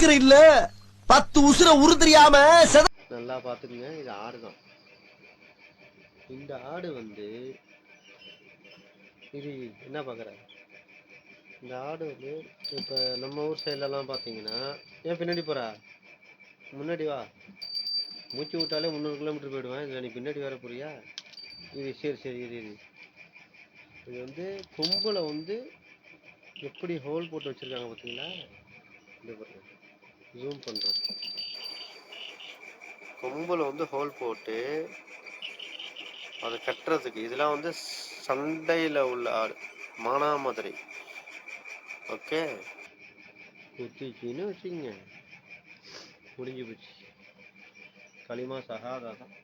இருக்கிற இல்ல 10 உசுர உரு தெரியாம நல்லா பாத்துக்குங்க. இது ஆடு தான். இந்த ஆடு வந்து இது என்ன பாக்குற, இந்த ஆடு வந்து இப்ப நம்ம ஊர் சைட்ல எல்லாம் பாத்தீங்கன்னா, ஏன் பின்னாடி போற, முன்னாடி வா. மூச்சு விட்டாலே 300 கிலோமீட்டர் போயிடுவேன். இதுல நீ பின்னாடி வர போறியா? இது சரி சரி இது இது வந்து கொம்புல வந்து எப்படி ஹோல் போட்டு வச்சிருக்காங்க பார்த்தீங்களா? இந்த பாருங்க, ஜூம் பண்றேன். கொம்புல வந்து ஹோல் போட்டு அதை கட்டுறதுக்கு, இதெல்லாம் வந்து சண்டையில உள்ள ஆடு, மானாமதுரை. ஓகே, குத்திச்சின்னு வச்சுக்கங்க, முடிஞ்சு போச்சு. களிமா சஹாதா தான்.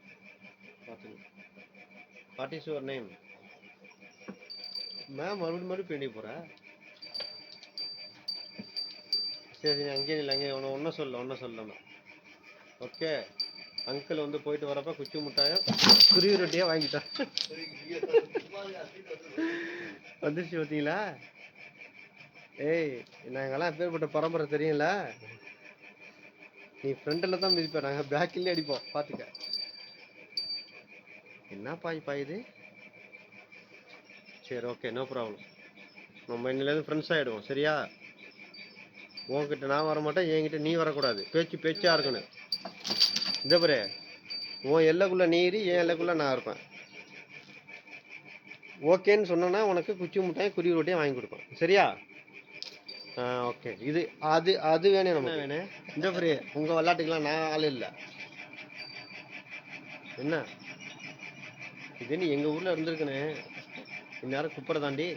பார்த்துங்க. What is your name? Ma'am மறுபடியும் பின்னாடி போற. சரி அங்கேயே இல்லை, அங்கேயே ஒன்றும் சொல்லணும். ஓகே, அங்கிள் வந்து போயிட்டு வரப்ப குச்சி முட்டாயம் குருவி ரொட்டியாக வாங்கிட்டான். வந்துருச்சு பார்த்தீங்களா? ஏய், நாங்கெல்லாம் எப்பேற்பட்ட பரம்பரை தெரியும்ல. நீ ஃப்ரண்டில் தான் மிதிப்ப, நாங்கள் பேக்கிலே அடிப்போம், பார்த்துக்க. என்ன பாயுது? சரி ஓகே, நோ ப்ராப்ளம். நம்ம இன்னிலேருந்து ஃப்ரெண்ட்ஸ் ஆகிடுவோம், சரியா? உன்கிட்ட நான் வர மாட்டேன், என்கிட்ட நீ வரக்கூடாது. பேச்சா இருக்கணும். இந்த பாரு, உன் எல்லைக்குள்ளே நீ இரு, என் எல்லைக்குள்ளே நான் இருப்பேன். ஓகேன்னு சொன்னோன்னா உனக்கு குச்சி முட்டையும் குருவி ரொட்டியும் வாங்கி கொடுப்பேன், சரியா? ஓகே. இது அது வேணும் நமக்கு. வேணும் இந்த பாரு, உங்கள் விளாட்டுக்கெல்லாம் நான் ஆள் இல்லை. என்ன இது, நீ எங்கள் ஊரில் இருந்திருக்கனே, இந்நேரம் குப்பரை தாண்டி